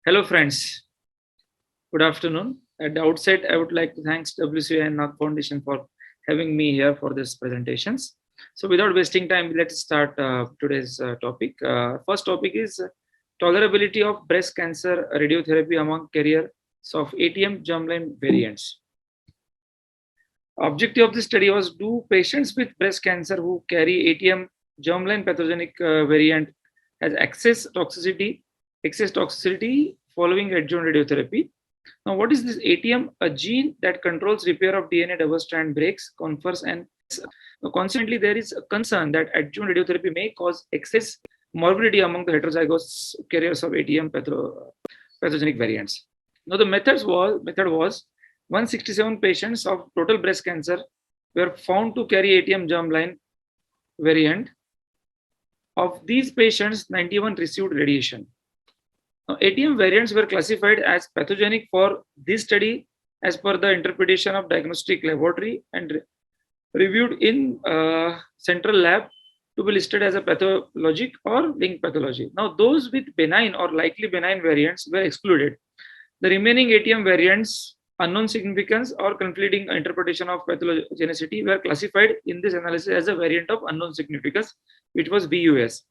Hello, friends. Good afternoon. At the outset, I would like to thank WCI and Nath Foundation for having me here for this presentations. So, without wasting time, let's start today's topic. First topic is tolerability of breast cancer radiotherapy among carriers of ATM germline variants. Objective of this study was: do patients with breast cancer who carry ATM germline pathogenic variant has excess toxicity following adjuvant radiotherapy. Now, what is this ATM? A gene that controls repair of DNA double-strand breaks, confers, and consequently, there is a concern that adjuvant radiotherapy may cause excess morbidity among the heterozygous carriers of ATM pathogenic variants. Now, the method was 167 patients of total breast cancer were found to carry ATM germline variant. Of these patients, 91 received radiation. Now, ATM variants were classified as pathogenic for this study as per the interpretation of diagnostic laboratory and reviewed in central lab to be listed as a pathologic or linked pathology. Now, those with benign or likely benign variants were excluded. The remaining ATM variants, unknown significance or conflicting interpretation of pathogenicity, were classified in this analysis as a variant of unknown significance, which was VUS.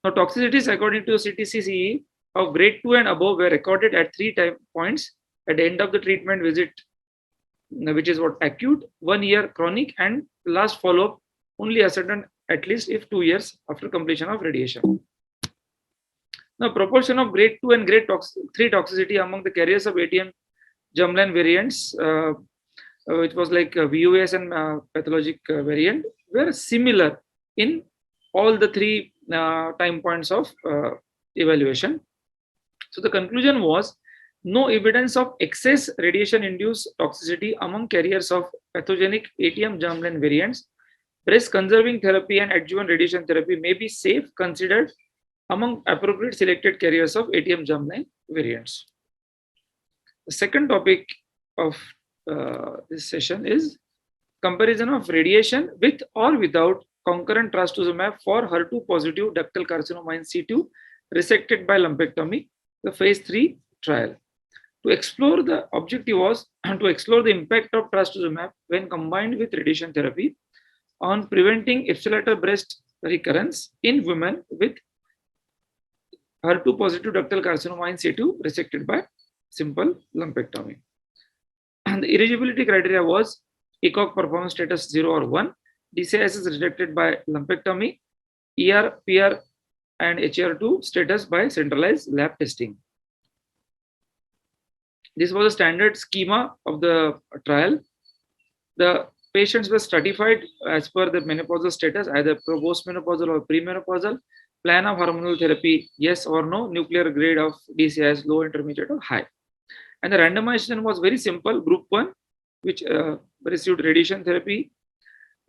Now, toxicities according to CTCCE of grade 2 and above were recorded at 3 time points at the end of the treatment visit, which is what acute, 1 year chronic, and last follow-up only ascertained at least if 2 years after completion of radiation. Now, proportion of grade 2 and grade 3 toxicity among the carriers of ATM germline variants, which was like VUS and pathologic variant, were similar in all the 3 time points of evaluation. So the conclusion was no evidence of excess radiation-induced toxicity among carriers of pathogenic ATM germline variants. Breast conserving therapy and adjuvant radiation therapy may be safe considered among appropriate selected carriers of ATM germline variants. The second topic of this session is comparison of radiation with or without concurrent trastuzumab for HER2 positive ductal carcinoma in situ resected by lumpectomy, the phase 3 trial. To explore the objective was to explore the impact of trastuzumab when combined with radiation therapy on preventing ipsilateral breast recurrence in women with HER2 positive ductal carcinoma in situ resected by simple lumpectomy. And the eligibility criteria was ECOG performance status 0 or 1, DCIS is rejected by lumpectomy, ER, PR, and HR2 status by centralized lab testing. This was a standard schema of the trial. The patients were stratified as per the menopausal status, either postmenopausal or premenopausal, plan of hormonal therapy, yes or no, nuclear grade of DCIS, low, intermediate, or high. And the randomization was very simple. Group 1, which received radiation therapy,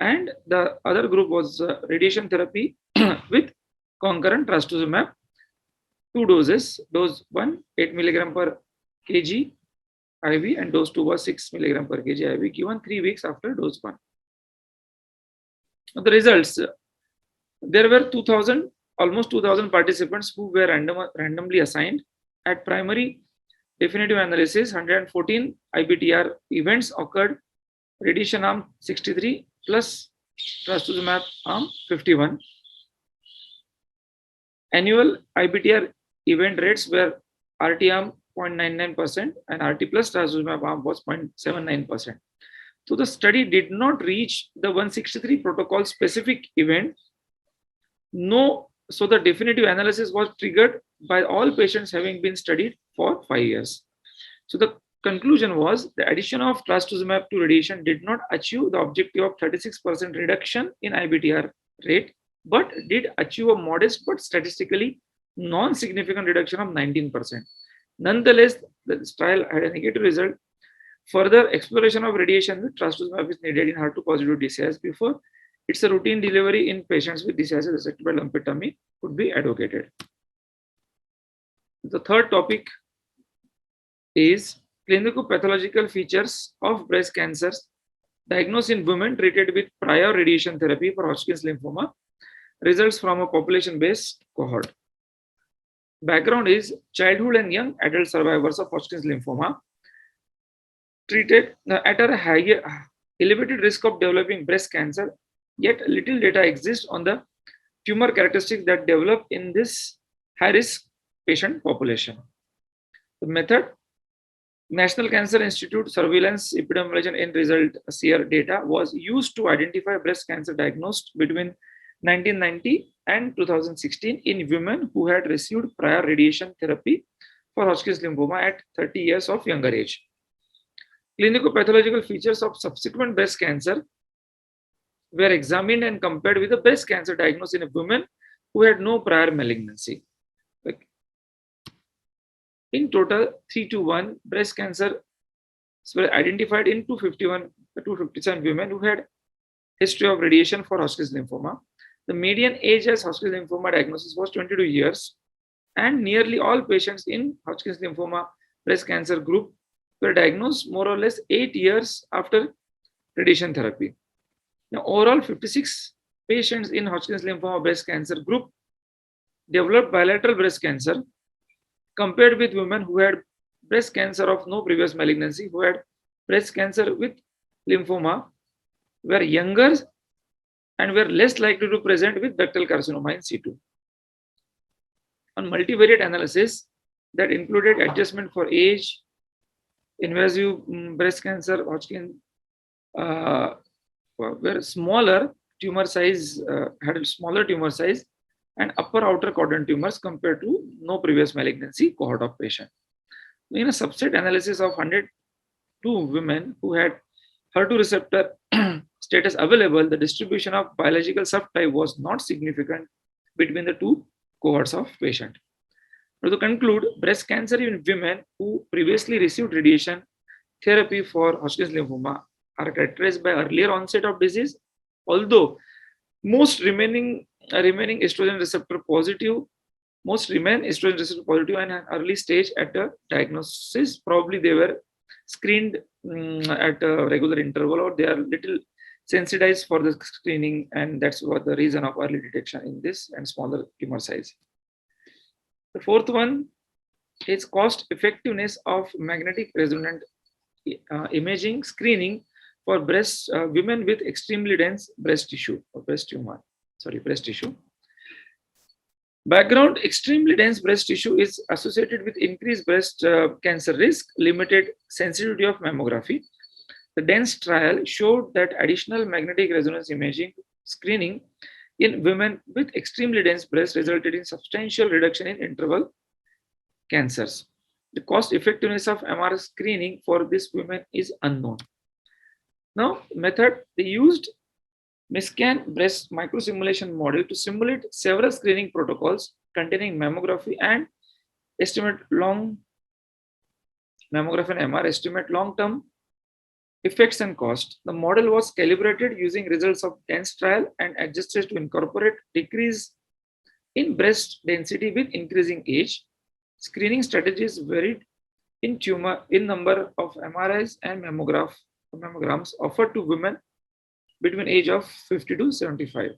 and the other group was radiation therapy with concurrent trastuzumab, 2 doses. Dose 1, 8 milligram per kg IV, and dose 2 was 6 milligram per kg IV, given 3 weeks after dose 1. The results: there were almost 2,000 participants who were randomly assigned. At primary definitive analysis, 114 IBTR events occurred. Radiation arm 63 plus trastuzumab arm 51. Annual IBTR event rates were RT arm 0.99% and RT plus trastuzumab arm was 0.79%. So the study did not reach the 163 protocol specific event. So the definitive analysis was triggered by all patients having been studied for 5 years. So the conclusion was the addition of trastuzumab to radiation did not achieve the objective of 36% reduction in IBTR rate, but did achieve a modest but statistically non-significant reduction of 19%. Nonetheless, the trial had a negative result. Further exploration of radiation with trastuzumab is needed in HER2 positive DCIS before it's a routine delivery in patients with DCIS resected by lumpectomy could be advocated. The third topic is clinical pathological features of breast cancers diagnosed in women treated with prior radiation therapy for Hodgkin's lymphoma, results from a population-based cohort. Background is childhood and young adult survivors of Hodgkin's lymphoma treated at a higher elevated risk of developing breast cancer, yet little data exists on the tumor characteristics that develop in this high risk patient population. The method National Cancer Institute surveillance epidemiology and end result SEER data was used to identify breast cancer diagnosed between 1990 and 2016 in women who had received prior radiation therapy for Hodgkin's lymphoma at 30 years of younger age. Clinicopathological features of subsequent breast cancer were examined and compared with the breast cancer diagnosed in a woman who had no prior malignancy. In total, 321 breast cancer were identified in 257 women who had history of radiation for Hodgkin's lymphoma. The median age as Hodgkin's lymphoma diagnosis was 22 years, and nearly all patients in Hodgkin's lymphoma breast cancer group were diagnosed more or less 8 years after radiation therapy. Now, overall, 56 patients in Hodgkin's lymphoma breast cancer group developed bilateral breast cancer, compared with women who had breast cancer of no previous malignancy, who had breast cancer with lymphoma, were younger and were less likely to present with ductal carcinoma in situ. On multivariate analysis that included adjustment for age, invasive breast cancer, Hodgkin, were smaller tumor size, had a smaller tumor size and upper outer quadrant tumors compared to no previous malignancy cohort of patient. In a subset analysis of 102 women who had HER2 receptor status available, the distribution of biological subtype was not significant between the two cohorts of patient. Now, to conclude, breast cancer in women who previously received radiation therapy for Hodgkin's lymphoma are characterized by earlier onset of disease, although most remain estrogen receptor positive. Most remain estrogen receptor positive and an early stage at the diagnosis. Probably they were screened at a regular interval, or they are little sensitized for the screening, and that's what the reason of early detection in this and smaller tumor size. The fourth one is cost effectiveness of magnetic resonant imaging screening for breast women with extremely dense breast tissue or breast tissue. Background: extremely dense breast tissue is associated with increased breast cancer risk, limited sensitivity of mammography. The DENSE trial showed that additional magnetic resonance imaging screening in women with extremely dense breast resulted in substantial reduction in interval cancers. The cost effectiveness of MR screening for these women is unknown. Now, method: they used Miscan breast microsimulation model to simulate several screening protocols containing mammography and estimate mammography and MR estimate long-term effects and cost. The model was calibrated using results of DENSE trial and adjusted to incorporate decrease in breast density with increasing age. Screening strategies varied in number of MRIs and mammograms offered to women between age of 50 to 75.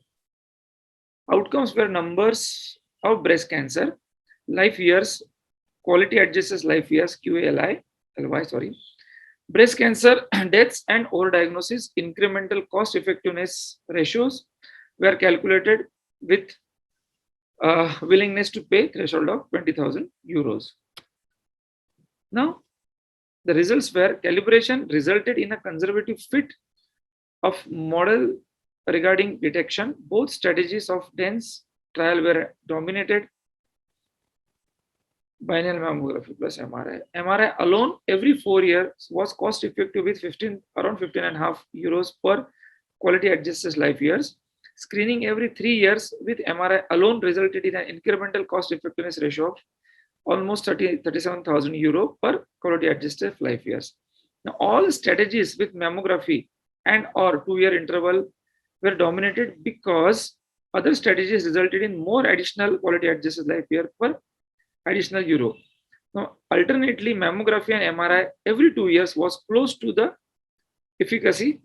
Outcomes were numbers of breast cancer, life years, quality adjusted life years, QALY, breast cancer deaths and overdiagnosis. Incremental cost effectiveness ratios were calculated with willingness to pay threshold of 20,000 euros. Now, the results were: calibration resulted in a conservative fit of model regarding detection. Both strategies of DENSE trial were dominated binary mammography plus MRI. MRI alone every 4 years was cost effective with around 15.5 euros per quality adjusted life years. Screening every 3 years with MRI alone resulted in an incremental cost effectiveness ratio of almost 37,000 euro per quality adjusted life years. Now, all strategies with mammography and or 2-year interval were dominated because other strategies resulted in more additional quality adjusted life year per additional euro. Now, alternately, mammography and MRI every 2 years was close to the efficiency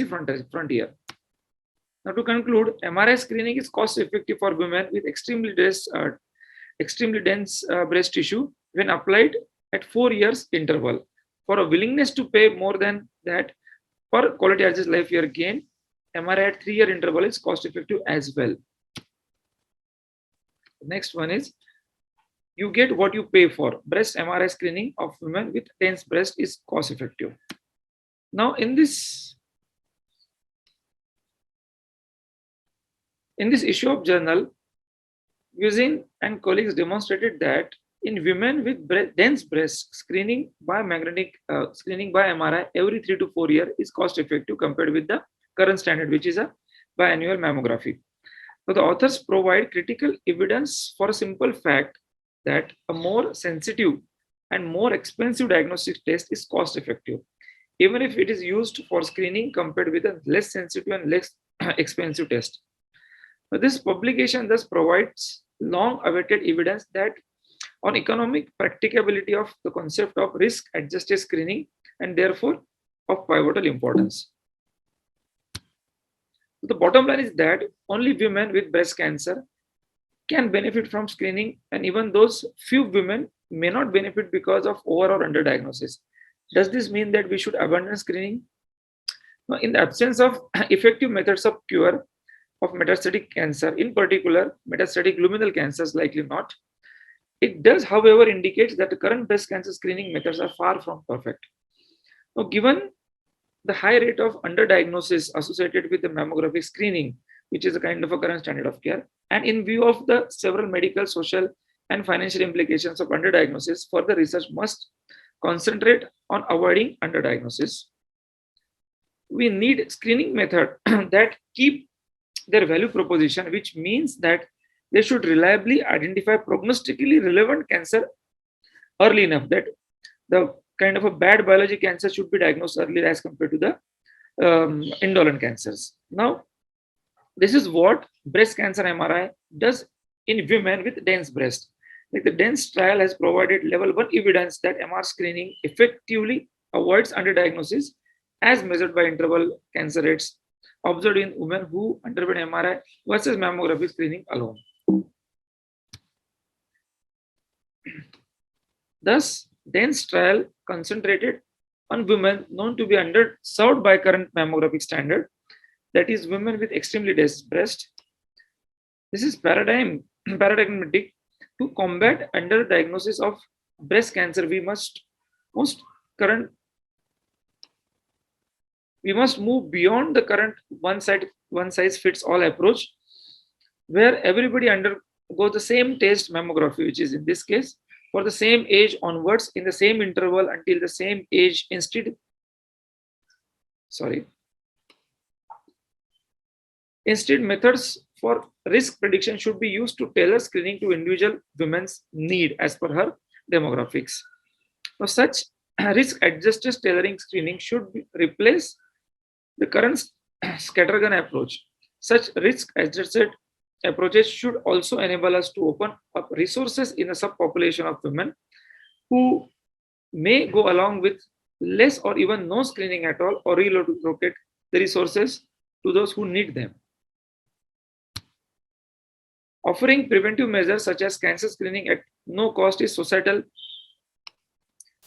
frontier. Now, to conclude, MRI screening is cost effective for women with extremely extremely dense breast tissue when applied at 4 years interval. For a willingness to pay more than that per quality adjusted life year gain, MRI at 3-year interval is cost effective as well. Next one is, you get what you pay for. Breast MRI screening of women with dense breast is cost effective. Now in this issue of journal, Guzin and colleagues demonstrated that in women with dense breast, screening by MRI every 3 to 4 years is cost effective compared with the current standard, which is a biannual mammography. So the authors provide critical evidence for a simple fact that a more sensitive and more expensive diagnostic test is cost effective, even if it is used for screening compared with a less sensitive and less expensive test. This publication thus provides long-awaited evidence that on economic practicability of the concept of risk-adjusted screening and therefore of pivotal importance. The bottom line is that only women with breast cancer can benefit from screening, and even those few women may not benefit because of over or underdiagnosis. Does this mean that we should abandon screening? In the absence of effective methods of cure of metastatic cancer, in particular metastatic luminal cancers, likely not. It does, however, indicate that the current breast cancer screening methods are far from perfect. Now, given the high rate of underdiagnosis associated with the mammographic screening, which is a kind of a current standard of care, and in view of the several medical, social, and financial implications of underdiagnosis, further research must concentrate on avoiding underdiagnosis. We need screening methods that keep their value proposition, which means that they should reliably identify prognostically relevant cancer early enough that the kind of a bad biology cancer should be diagnosed earlier as compared to the indolent cancers. Now, this is what breast cancer MRI does in women with dense breast. Like the dense trial has provided level 1 evidence that MR screening effectively avoids underdiagnosis as measured by interval cancer rates observed in women who underwent MRI versus mammography screening alone. Thus, dense trial concentrated on women known to be underserved by current mammographic standard, that is, women with extremely dense breast. This is paradigmatic. To combat underdiagnosis of breast cancer, we must move beyond the current one size fits all approach, where everybody undergoes the same test mammography, which is in this case for the same age onwards in the same interval until the same age. Instead, methods for risk prediction should be used to tailor screening to individual women's need as per her demographics. Now, such risk-adjusted tailoring screening should replace the current scattergun approach. Such risk-adjusted approaches should also enable us to open up resources in a subpopulation of women who may go along with less or even no screening at all, or relocate the resources to those who need them. Offering preventive measures such as cancer screening at no cost is societal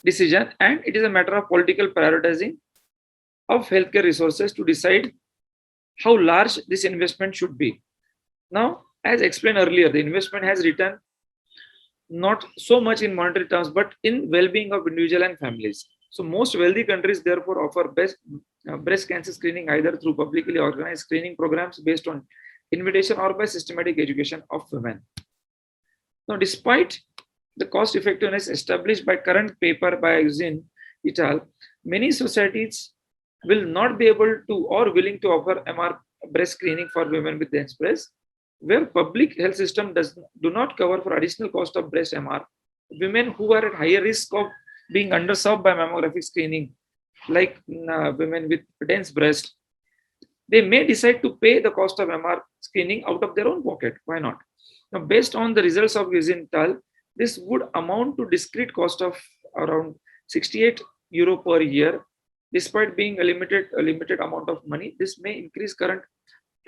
decision, and it is a matter of political prioritizing of healthcare resources to decide how large this investment should be. Now, as explained earlier, the investment has returned not so much in monetary terms, but in well-being of individual and families. So most wealthy countries therefore offer breast cancer screening either through publicly organized screening programs based on invitation or by systematic education of women. Now, despite the cost effectiveness established by current paper by Guzin et al., many societies will not be able to or willing to offer MR breast screening for women with dense breast, where public health system do not cover for additional cost of breast MR. Women who are at higher risk of being underserved by mammographic screening, like women with dense breast, they may decide to pay the cost of MR screening out of their own pocket. Why not? Now, based on the results of Guzin et al., this would amount to discrete cost of around 68 euro per year. Despite being a limited amount of money, this may increase current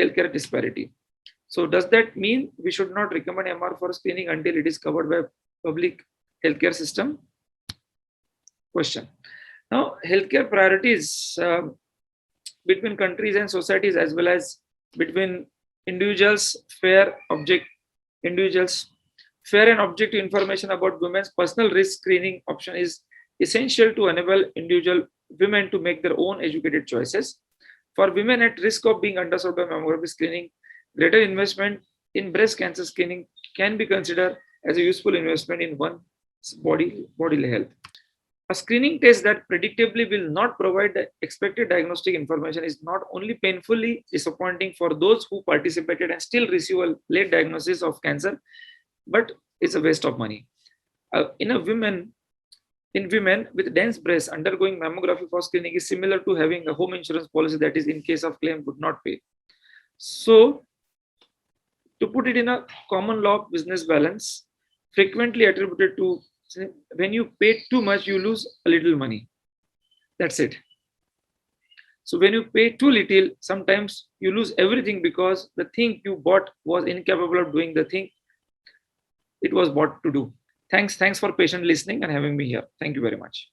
healthcare disparity. So does that mean we should not recommend MR for screening until it is covered by public healthcare system? Question. Now, healthcare priorities between countries and societies, as well as between individuals, individuals, fair and objective information about women's personal risk screening option is essential to enable individual women to make their own educated choices. For women at risk of being underserved by mammography screening, greater investment in breast cancer screening can be considered as a useful investment in one's bodily health. A screening test that predictably will not provide the expected diagnostic information is not only painfully disappointing for those who participated and still receive a late diagnosis of cancer, but it's a waste of money. In women with dense breasts, undergoing mammography for screening is similar to having a home insurance policy that is, in case of claim, would not pay. So, to put it in a common law business balance, frequently attributed to when you pay too much, you lose a little money. That's it. So when you pay too little, sometimes you lose everything because the thing you bought was incapable of doing the thing it was bought to do. Thanks for patient listening and having me here. Thank you very much.